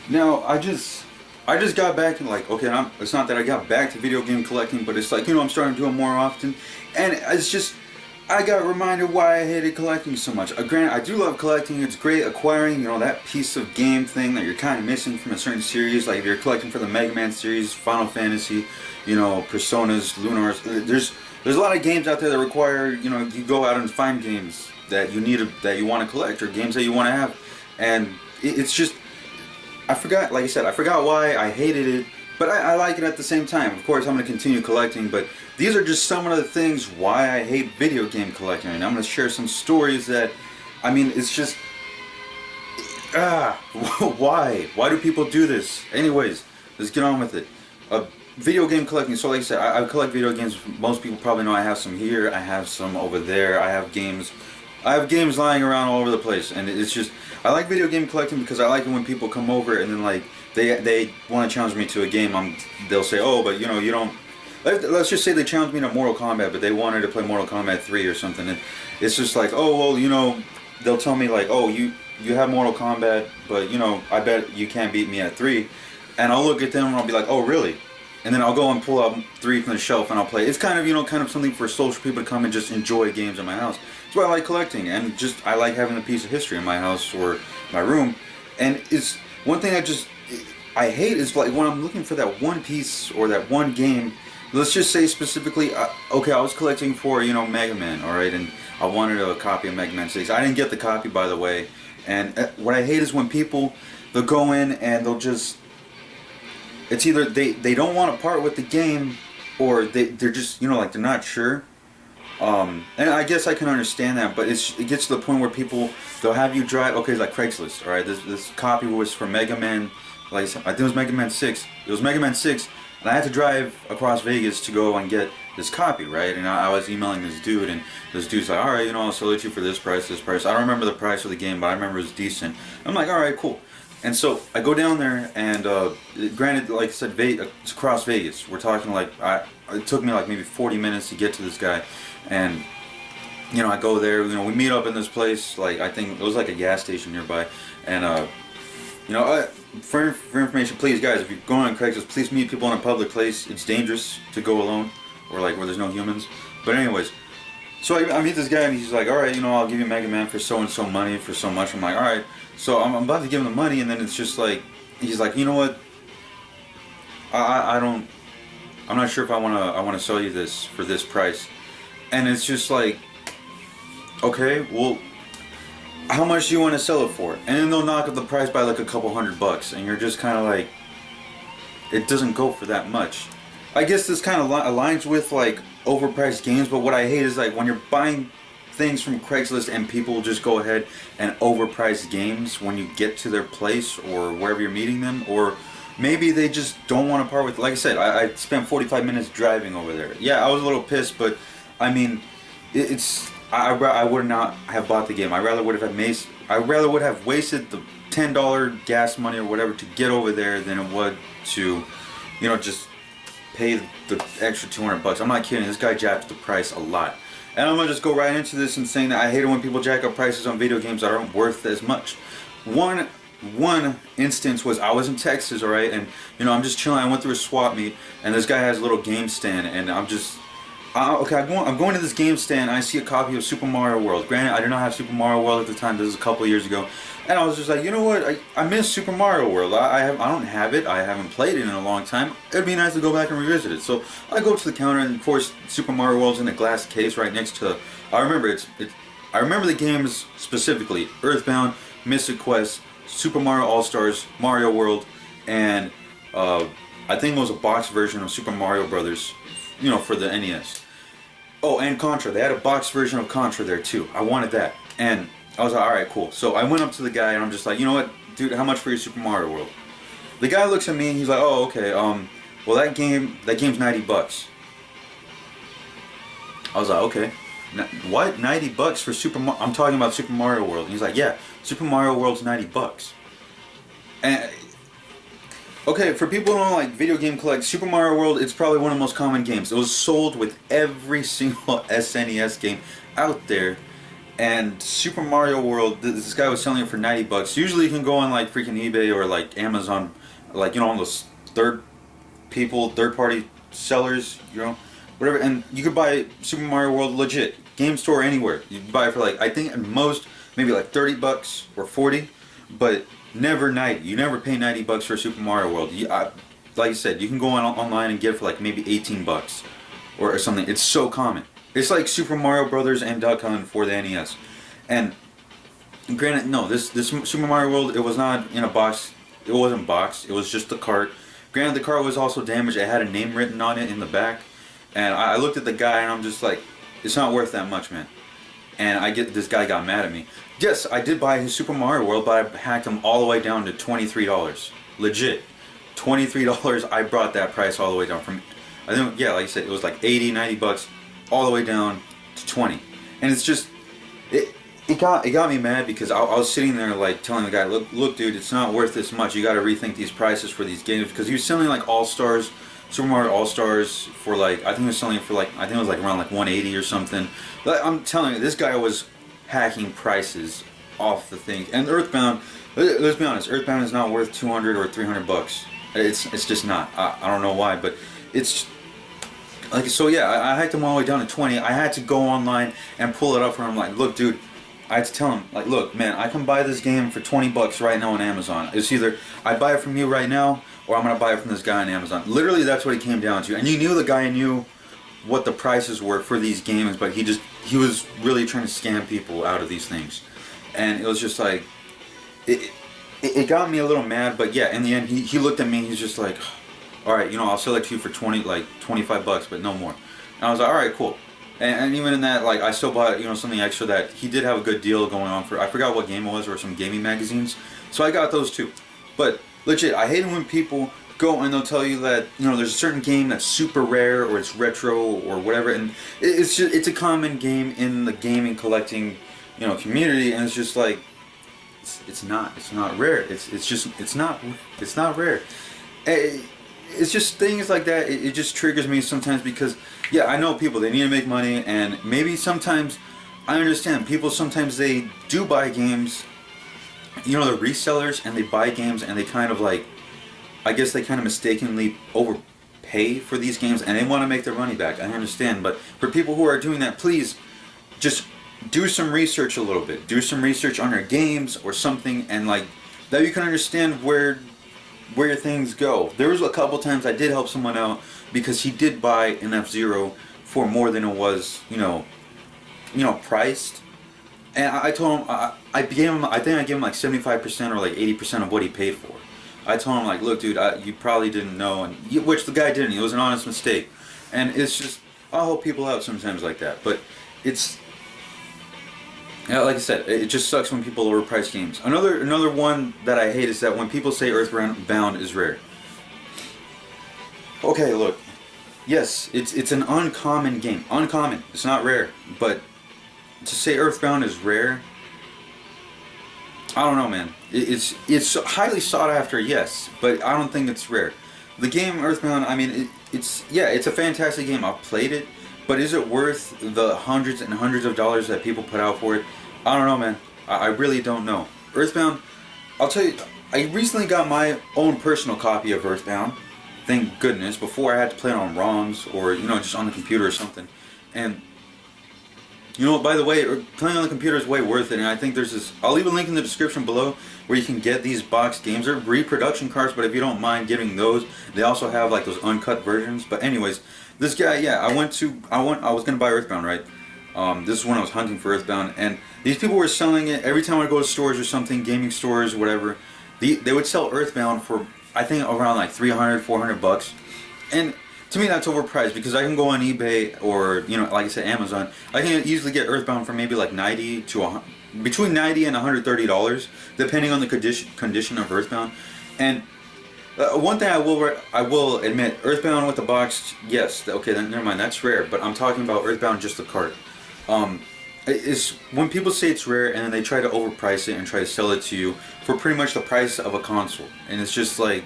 Now, I just got back and like, okay, it's not that I got back to video game collecting, but it's like, I'm starting to do it more often. And it's just, I got reminded why I hated collecting so much. Granted, I do love collecting. It's great acquiring, that piece of game thing that you're kind of missing from a certain series. Like if you're collecting for the Mega Man series, Final Fantasy, Personas, Lunars. There's a lot of games out there that require, you go out and find games that you need, that you want to collect, or games that you want to have. And it's just, I forgot, like I said, I forgot why I hated it, but I like it at the same time. Of course, I'm going to continue collecting, but these are just some of the things why I hate video game collecting. And I'm going to share some stories that, it's just, why? Why do people do this? Anyways, let's get on with it. Video game collecting, so like I said, I collect video games. Most people probably know I have some here, I have some over there, I have games lying around all over the place, and it's just, I like video game collecting because I like it when people come over and then like they want to challenge me to a game. They'll say, oh, but you don't. Let's just say they challenged me to Mortal Kombat, but they wanted to play Mortal Kombat 3 or something, and it's just like, oh well, they'll tell me like, oh, you have Mortal Kombat, but I bet you can't beat me at 3, and I'll look at them and I'll be like, oh really? And then I'll go and pull out 3 from the shelf and I'll play. It's kind of, kind of something for social people to come and just enjoy games in my house. That's why I like collecting, and just I like having a piece of history in my house or my room. And it's one thing I hate is like when I'm looking for that one piece or that one game. Let's just say specifically, okay, I was collecting for Mega Man, all right, and I wanted a copy of Mega Man 6. I didn't get the copy, by the way. And what I hate is when people, they'll go in and they'll just, it's either they don't want to part with the game, or they're just like they're not sure. And I guess I can understand that, but it gets to the point where they'll have you drive. Okay, like Craigslist. All right, this copy was for Mega Man. Like I said, I think it was Mega Man 6. It was Mega Man 6, and I had to drive across Vegas to go and get this copy, right? And I was emailing this dude, and this dude's like, all right, I'll sell it to you for this price, this price. I don't remember the price of the game, but I remember it was decent. I'm like, all right, cool. And so I go down there, and granted, like I said, it's across Vegas. We're talking like, it took me like maybe 40 minutes to get to this guy. And, I go there, we meet up in this place, like, I think it was like a gas station nearby. And, for information, please, guys, if you're going on Craigslist, please meet people in a public place. It's dangerous to go alone, or like where there's no humans. But anyways, so I meet this guy, and he's like, all right, I'll give you Mega Man for so and so money for so much. I'm like, all right. So I'm about to give him the money, and then it's just like, he's like, you know what? I'm not sure if I want to sell you this for this price. And it's just like, okay, well, how much do you want to sell it for? And then they'll knock up the price by like a couple $100, and you're just kind of like, it doesn't go for that much. I guess this kind of aligns with like overpriced games, but what I hate is like when you're buying things from Craigslist and people just go ahead and overprice games when you get to their place or wherever you're meeting them, or maybe they just don't want to part with. Like I said, I spent 45 minutes driving over there. Yeah, I was a little pissed, but I would not have bought the game. I rather would have wasted the $10 gas money or whatever to get over there than it would to, just pay the extra $200. I'm not kidding. This guy jacked the price a lot. And I'm gonna just go right into this and saying that I hate it when people jack up prices on video games that aren't worth as much. One instance was I was in Texas, alright, and I'm just chilling. I went through a swap meet, and this guy has a little game stand, and I'm just I'm going to this game stand. And I see a copy of Super Mario World. Granted, I did not have Super Mario World at the time. This was a couple of years ago, and I was just like, you know what? I miss Super Mario World. I don't have it. I haven't played it in a long time. It'd be nice to go back and revisit it. So I go to the counter, and of course, Super Mario World's in a glass case right next to. I remember I remember the games specifically: Earthbound, Mystic Quest, Super Mario All Stars, Mario World, and I think it was a box version of Super Mario Brothers, for the NES. Oh, and Contra. They had a box version of Contra there too. I wanted that. And I was like, alright, cool. So I went up to the guy and I'm just like, you know what, dude, how much for your Super Mario World? The guy looks at me and he's like, oh, okay, well that game's $90. I was like, okay. What? $90 for Super Mario? I'm talking about Super Mario World. And he's like, yeah, Super Mario World's $90. And okay, for people who don't like video game collect, Super Mario World, it's probably one of the most common games. It was sold with every single SNES game out there. And Super Mario World, this guy was selling it for $90. Usually you can go on like freaking eBay or like Amazon, like on those third party sellers, whatever, and you could buy Super Mario World legit, game store anywhere. You can buy it for like, I think at most maybe like $30 or 40, but never 90. You never pay $90 for Super Mario World. Like I said, you can go online and get it for like maybe $18 or something. It's so common. It's like Super Mario Brothers and Duck Hunt for the NES. And granted, no, this Super Mario World, it was not in a box. It wasn't boxed. It was just the cart. Granted, the cart was also damaged. It had a name written on it in the back. And I looked at the guy and I'm just like, it's not worth that much, man. And this guy got mad at me. Yes, I did buy his Super Mario World, but I hacked him all the way down to $23. Legit. $23. I brought that price all the way down from, I think, yeah, like I said, it was like 80, $90, all the way down to 20. And it's just, it got me mad because I was sitting there like telling the guy, look, dude, it's not worth this much. You got to rethink these prices for these games, because he was selling like All Stars, Super Mario All Stars for like, I think he was selling it for like, I think it was like around like 180 or something. But I'm telling you, this guy was hacking prices off the thing. And Earthbound, let's be honest, Earthbound is not worth 200 or 300 bucks. It's just not. I don't know why, but it's like, so yeah, I hacked him all the way down to 20. I had to go online and pull it up for him. Like, look, dude, I had to tell him, like, look, man, I can buy this game for 20 bucks right now on Amazon. It's either I buy it from you right now, or I'm gonna buy it from this guy on Amazon. Literally, that's what it came down to. And you knew the guy knew what the prices were for these games, but he was really trying to scam people out of these things. And it was just like, it got me a little mad. But yeah, in the end, he looked at me. He's just like, all right, I'll sell it to you for 25 bucks, but no more. And I was like, all right, cool. And even in that, like, I still bought, something extra that he did have a good deal going on for. I forgot what game it was, or some gaming magazines. So I got those too. But legit, I hate it when people go and they'll tell you that, there's a certain game that's super rare, or it's retro or whatever, and it's a common game in the gaming collecting, community, and it's just like, it's not rare. It's not rare. It's just things like that. It just triggers me sometimes, because yeah, I know people, they need to make money, and maybe sometimes I understand people, sometimes they do buy games, they're resellers, and they buy games and they kind of like, I guess they kind of mistakenly overpay for these games and they want to make their money back. I understand, but for people who are doing that, please just do some research a little bit. Do some research on your games or something, and like that you can understand where things go. There was a couple times I did help someone out because he did buy an F-Zero for more than it was, priced. And I told him, I think I gave him like 75% or like 80% of what he paid for. I told him, like, look, dude, you probably didn't know, and which the guy didn't. It was an honest mistake. And it's just, I'll help people out sometimes like that. But it's, like I said, it just sucks when people overprice games. Another one that I hate is that when people say Earthbound is rare. Okay, look. Yes, it's an uncommon game. Uncommon. It's not rare. But to say Earthbound is rare, I don't know, man. It's highly sought after, yes, but I don't think it's rare. The game Earthbound, I mean, it's a fantastic game. I've played it, but is it worth the hundreds and hundreds of dollars that people put out for it? I don't know, man. I really don't know. Earthbound, I'll tell you, I recently got my own personal copy of Earthbound. Thank goodness. Before I had to play it on ROMs or, just on the computer or something. And, by the way, playing on the computer is way worth it. And I think there's this, I'll leave a link in the description below where you can get these boxed games. They're reproduction cards, but if you don't mind getting those, they also have like those uncut versions. But anyways, this guy, yeah, I was going to buy Earthbound, right? This is when I was hunting for Earthbound, and these people were selling it every time I go to stores or something, gaming stores or whatever. They would sell Earthbound for, I think, around like 300, 400 bucks. And to me, that's overpriced, because I can go on eBay or, like I said, Amazon. I can easily get Earthbound for maybe like between $90 and $130, depending on the condition of Earthbound. And one thing I will admit, Earthbound with the box, yes, okay, then never mind, that's rare. But I'm talking about Earthbound just the cart. Is when people say it's rare and then they try to overprice it and try to sell it to you for pretty much the price of a console, and it's just like,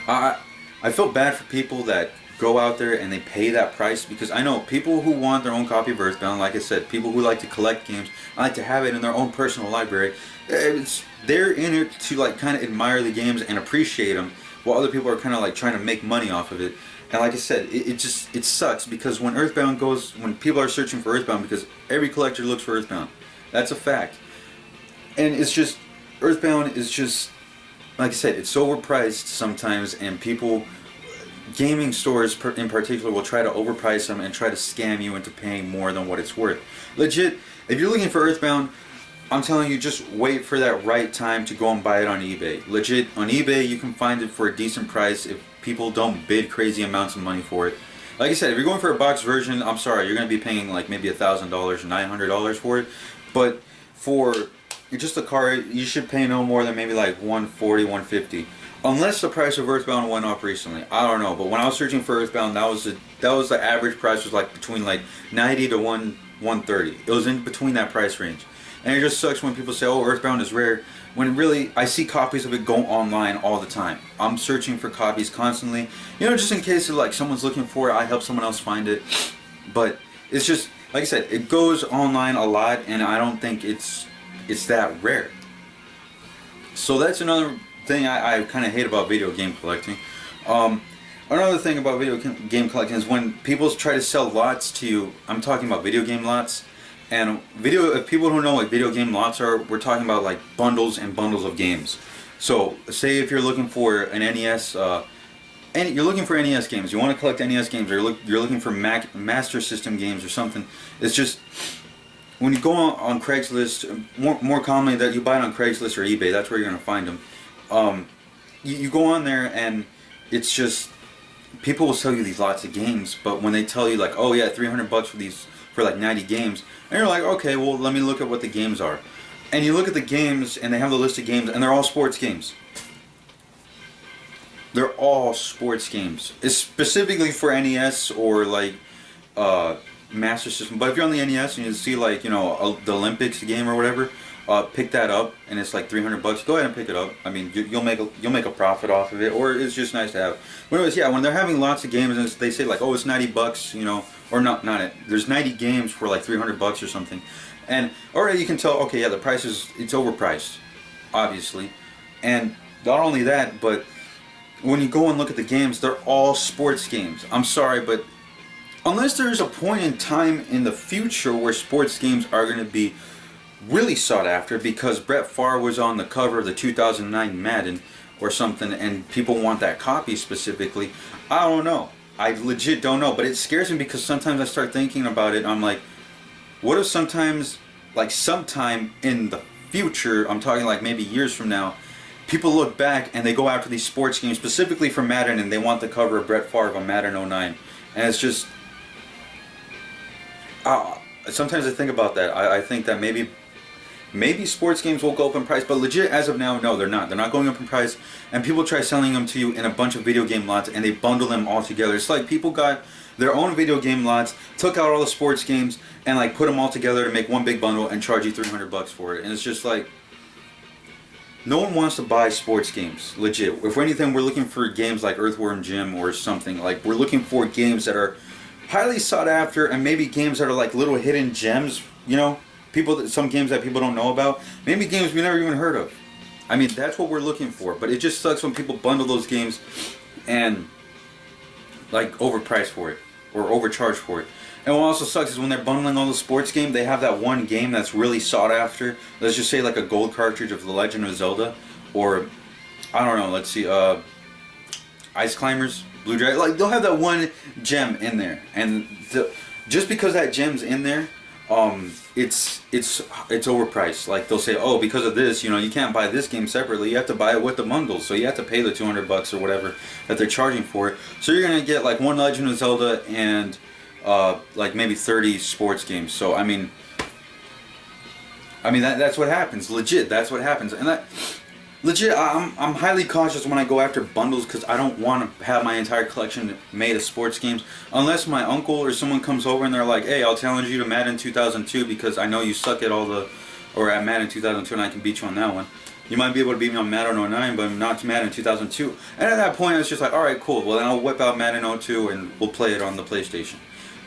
I feel bad for people that go out there and they pay that price, because I know people who want their own copy of Earthbound, like I said, people who like to collect games, like to have it in their own personal library. They're in it to like kind of admire the games and appreciate them, while other people are kind of like trying to make money off of it. And like I said, it sucks, because when people are searching for Earthbound, because every collector looks for Earthbound. That's a fact. And it's just, Earthbound is just, like I said, it's overpriced sometimes, and gaming stores in particular will try to overprice them and try to scam you into paying more than what it's worth. Legit, if you're looking for Earthbound, I'm telling you, just wait for that right time to go and buy it on eBay. Legit, on eBay you can find it for a decent price if people don't bid crazy amounts of money for it. Like I said, if you're going for a box version, I'm sorry, you're going to be paying like maybe $1,000 or $900 for it. But for just the card, you should pay no more than maybe like $140, $150. Unless the price of Earthbound went up recently. I don't know. But when I was searching for Earthbound, that was the average price, was like between like $90 to $130. It was in between that price range. And it just sucks when people say, oh, Earthbound is rare, when really I see copies of it go online all the time. I'm searching for copies constantly, just in case like someone's looking for it, I help someone else find it. But it's just, like I said, it goes online a lot, and I don't think it's that rare. So that's another thing I kind of hate about video game collecting. Another thing about video game collecting is when people try to sell lots to you. I'm talking about video game lots. And if people don't know what video game lots are, we're talking about like bundles and bundles of games. So say if you're looking for an NES, you're looking for NES games, you want to collect NES games, or you're looking for Master System games or something. It's just, when you go on Craigslist, more commonly that you buy it on Craigslist or eBay, that's where you're going to find them. You go on there, and it's just, people will sell you these lots of games, but when they tell you like, oh yeah, $300 for like 90 games, and you're like, okay, well, let me look at what the games are. And you look at the games, and they have the list of games, and they're all sports games. They're all sports games. It's specifically for NES or like Master System. But if you're on the NES and you see like, the Olympics game or whatever, pick that up, and it's like $300. Go ahead and pick it up. I mean, you'll make a profit off of it, or it's just nice to have. But anyways, yeah, when they're having lots of games and they say like, oh, it's $90, or not it. There's 90 games for like $300 or something, and already you can tell, okay, yeah, the price it's overpriced, obviously. And not only that, but when you go and look at the games, they're all sports games. I'm sorry, but unless there's a point in time in the future where sports games are going to be really sought after, because Brett Favre was on the cover of the 2009 Madden or something, and people want that copy specifically, I don't know. I legit don't know, but it scares me, because sometimes I start thinking about it, and I'm like, what if sometime in the future, I'm talking like maybe years from now, people look back and they go after these sports games specifically for Madden, and they want the cover of Brett Favre on Madden 09, and it's just, sometimes I think about that. I think that maybe sports games will go up in price, but legit, as of now, no, they're not. They're not going up in price, and people try selling them to you in a bunch of video game lots, and they bundle them all together. It's like people got their own video game lots, took out all the sports games, and like put them all together to make one big bundle and charge you $300 for it. And it's just like, no one wants to buy sports games, legit. If anything, we're looking for games like Earthworm Jim or something. Like, we're looking for games that are highly sought after, and maybe games that are like little hidden gems, some games that people don't know about, maybe games we never even heard of. I mean, that's what we're looking for. But it just sucks when people bundle those games and like overprice for it or overcharge for it. And what also sucks is when they're bundling all the sports games, they have that one game that's really sought after. Let's just say like a gold cartridge of The Legend of Zelda, or I don't know, let's see, Ice Climbers, Blue Dragon. Like, they'll have that one gem in there, and just because that gem's in there, it's overpriced. Like, they'll say, oh, because of this, you can't buy this game separately. You have to buy it with the bundle, so you have to pay the $200 or whatever that they're charging for it. So you're gonna get like one Legend of Zelda and like maybe 30 sports games. So I mean that's what happens. Legit, that's what happens, and that. Legit, I'm highly cautious when I go after bundles, because I don't want to have my entire collection made of sports games, unless my uncle or someone comes over and they're like, hey, I'll challenge you to Madden 2002 because I know you suck at at Madden 2002 and I can beat you on that one. You might be able to beat me on Madden 09, but not Madden 2002. And at that point, I was just like, alright, cool. Well, then I'll whip out Madden 02 and we'll play it on the PlayStation.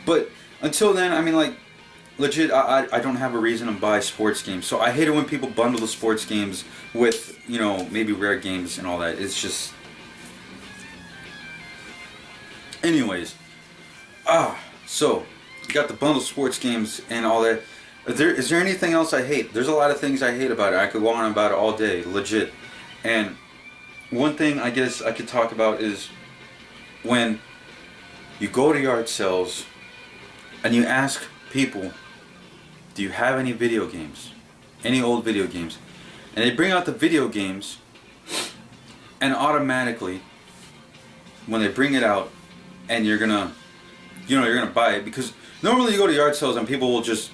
But until then, I mean, like, legit, I don't have a reason to buy sports games. So I hate it when people bundle the sports games with, you know, maybe rare games and all that. It's just... Anyways. So, you got the bundle sports games and all that. Is there anything else I hate? There's a lot of things I hate about it. I could go on about it all day, legit. And one thing I guess I could talk about is when you go to yard sales and you ask people, do you have any video games? Any old video games? And they bring out the video games, and automatically, when they bring it out, and you're gonna buy it, because normally you go to yard sales and people will just,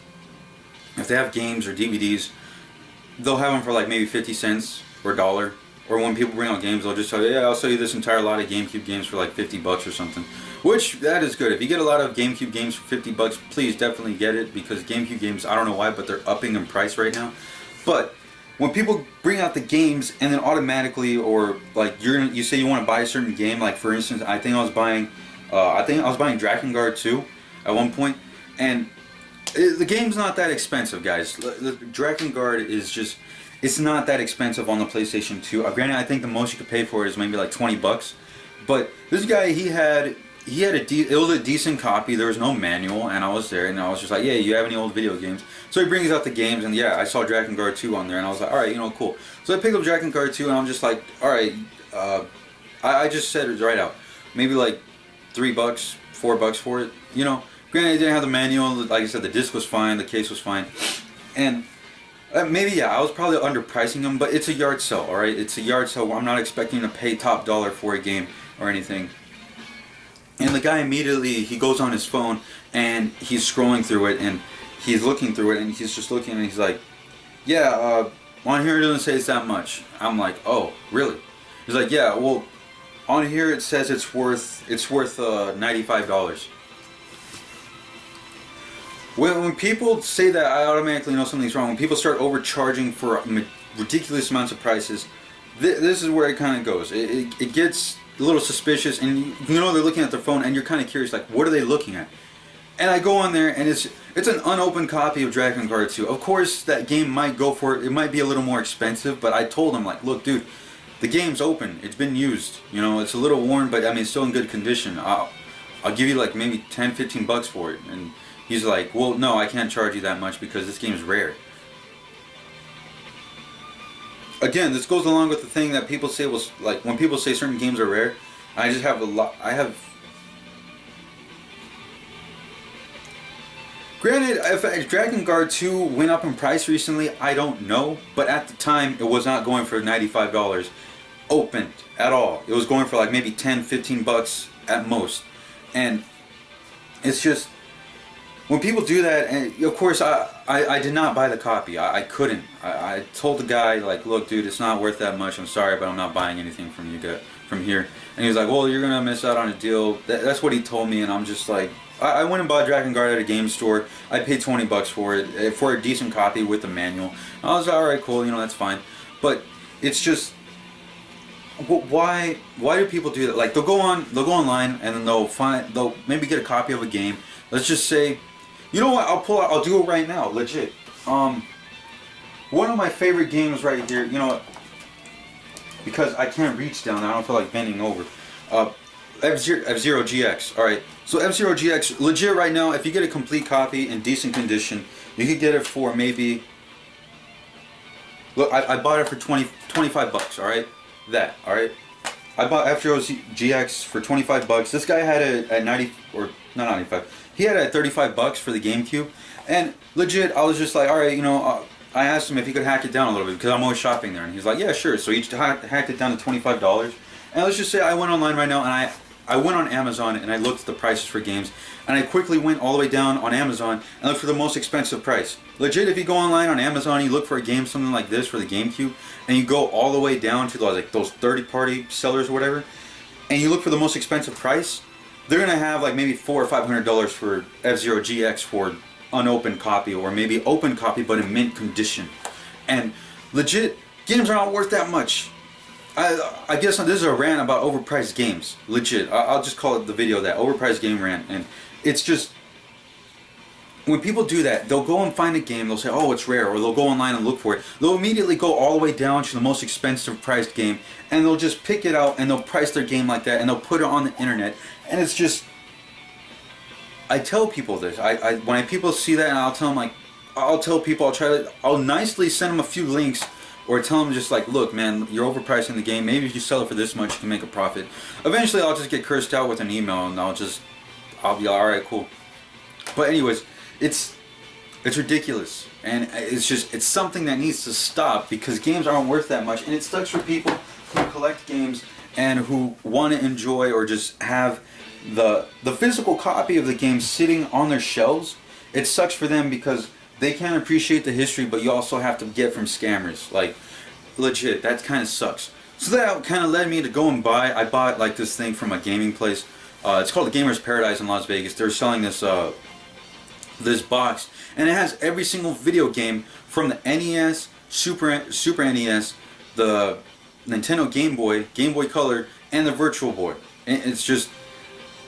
if they have games or DVDs, they'll have them for like maybe 50 cents or $1. Or when people bring out games, they'll just tell you, yeah, I'll sell you this entire lot of GameCube games for like $50 or something. Which, that is good. If you get a lot of GameCube games for $50, please definitely get it, because GameCube games, I don't know why, but they're upping in price right now. But when people bring out the games and then automatically, or like you say you want to buy a certain game, like for instance, I think I was buying Drakengard 2 at one point, and the game's not that expensive, guys. The Drakengard is just, it's not that expensive on the PlayStation 2. Granted, I think the most you could pay for it is maybe like $20. But this guy, it was a decent copy. There was no manual, and I was there, and I was just like, yeah, you have any old video games? So he brings out the games, and yeah, I saw Drakengard 2 on there, and I was like, alright, you know, cool. So I picked up Drakengard 2, and I'm just like, alright, I just said it right out. Maybe like $3, $4 for it, you know. Granted, it didn't have the manual. Like I said, the disc was fine, the case was fine, and maybe, yeah, I was probably underpricing them, but it's a yard sale, alright? It's a yard sale where I'm not expecting to pay top dollar for a game or anything. And the guy immediately, he goes on his phone and he's scrolling through it and he's looking through it and he's just looking and he's like, yeah, on here it doesn't say it's that much. I'm like, oh, really? He's like, yeah, well, on here it says it's worth $95. When people say that, I automatically know something's wrong. When people start overcharging for ridiculous amounts of prices, this is where it kind of goes. It gets a little suspicious, and you know they're looking at their phone, and you're kind of curious, like, what are they looking at? And I go on there, and it's an unopened copy of Drakengard 2. Of course, that game might go for it might be a little more expensive, but I told him, like, look, dude, the game's open. It's been used. You know, it's a little worn, but I mean, it's still in good condition. I'll give you like maybe $10-15 for it. And he's like, well, no, I can't charge you that much because this game's rare. Again, this goes along with the thing that people say was like, when people say certain games are rare, I just have Granted, if Drakengard 2 went up in price recently, I don't know, but at the time it was not going for $95 opened at all. It was going for like maybe $10-15 at most. And it's just, when people do that, and of course I did not buy the copy. I couldn't. I told the guy, like, look, dude, it's not worth that much. I'm sorry, but I'm not buying anything from you from here. And he was like, well, you're gonna miss out on a deal. That's what he told me, and I'm just like, I went and bought Drakengard at a game store. I paid $20 for it, for a decent copy with the manual. I was like, alright, cool, you know, that's fine. But it's just, why do people do that? Like, they'll go online and then they'll maybe get a copy of a game. Let's just say, you know what? I'll do it right now, legit. One of my favorite games right here, you know what? Because I can't reach down, I don't feel like bending over. F-Zero GX. Alright, so F-Zero GX, legit right now, if you get a complete copy in decent condition, you could get it for maybe, look, I bought it for $25, alright? That, alright? I bought F-Zero GX for $25. This guy had it at 90, or not 95. He had it at $35 for the GameCube. And legit, I was just like, alright, you know, I asked him if he could hack it down a little bit because I'm always shopping there. And he's like, yeah, sure. So he hacked it down to $25. And let's just say I went online right now and I went on Amazon and I looked at the prices for games. And I quickly went all the way down on Amazon and looked for the most expensive price. Legit, if you go online on Amazon, you look for a game, something like this for the GameCube, and you go all the way down to like those third-party sellers or whatever, and you look for the most expensive price, they're going to have like maybe $400 or $500 for F-Zero GX for unopened copy, or maybe open copy but in mint condition. And legit, games are not worth that much. I guess this is a rant about overpriced games. Legit. I'll just call it the video that overpriced game rant. And it's just, when people do that, they'll go and find a game, they'll say, oh, it's rare, or they'll go online and look for it. They'll immediately go all the way down to the most expensive priced game, and they'll just pick it out, and they'll price their game like that, and they'll put it on the internet. And it's just, I tell people this. When people see that, and I'll tell them, like, I'll nicely send them a few links, or tell them just like, look, man, you're overpricing the game. Maybe if you sell it for this much, you can make a profit. Eventually, I'll just get cursed out with an email, and I'll be all right, cool. But anyways, it's ridiculous, and it's something that needs to stop, because games aren't worth that much, and it sucks for people who collect games and who want to enjoy or just have the physical copy of the game sitting on their shelves. It sucks for them because they can't appreciate the history, but you also have to get from scammers. Like, legit, that kind of sucks. So that kind of led me to go and I bought like this thing from a gaming place. It's called the Gamer's Paradise in Las Vegas. They're selling this this box, and it has every single video game from the NES, Super NES, the Nintendo Game Boy Color, and the Virtual Boy. And it's just,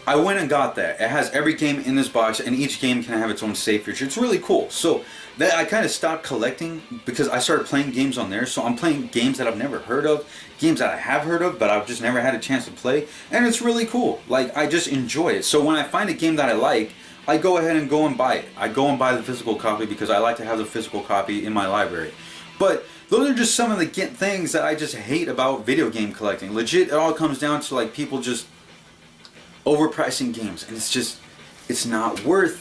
I went and got that. It has every game in this box, and each game can have its own save feature. It's really cool. So that I kind of stopped collecting because I started playing games on there. So I'm playing games that I've never heard of, games that I have heard of, but I've just never had a chance to play. And it's really cool. Like, I just enjoy it. So when I find a game that I like, I go ahead and go and buy it. I go and buy the physical copy because I like to have the physical copy in my library. But those are just some of the things that I just hate about video game collecting. Legit, it all comes down to like people just overpricing games, and it's not worth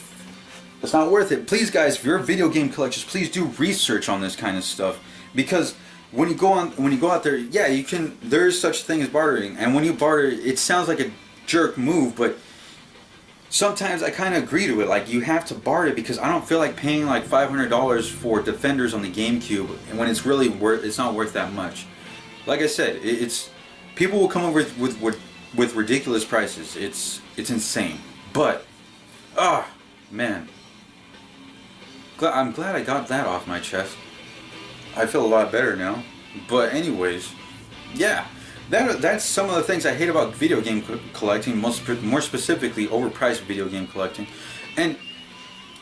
it. Please, guys, if you're video game collectors, please do research on this kind of stuff, because when you go out there, yeah, there is such thing as bartering, and when you barter, it sounds like a jerk move, but sometimes I kind of agree to it. Like, you have to barter, because I don't feel like paying like $500 for Defenders on the GameCube, and when it's really it's not worth that much. Like I said, it's people will come over with ridiculous prices. It's insane. But man, I'm glad I got that off my chest. I feel a lot better now. But anyways, yeah, that's some of the things I hate about video game collecting, more specifically overpriced video game collecting. And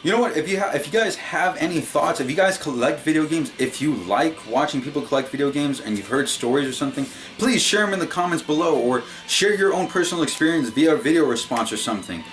you know what, if you guys have any thoughts, if you guys collect video games, if you like watching people collect video games and you've heard stories or something, please share them in the comments below, or share your own personal experience via a video response or something,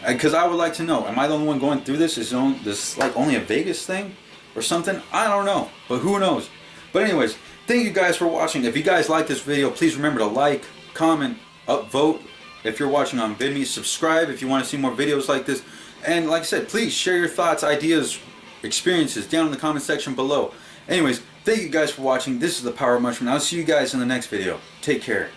because I would like to know, am I the only one going through this? Is this like only a Vegas thing or something? I don't know, but who knows. But anyways, thank you guys for watching. If you guys like this video, please remember to like, comment, upvote if you're watching on Vidme, subscribe if you want to see more videos like this. And like I said, please share your thoughts, ideas, experiences down in the comment section below. Anyways, thank you guys for watching. This is the Power Mushroom. I'll see you guys in the next video. Take care.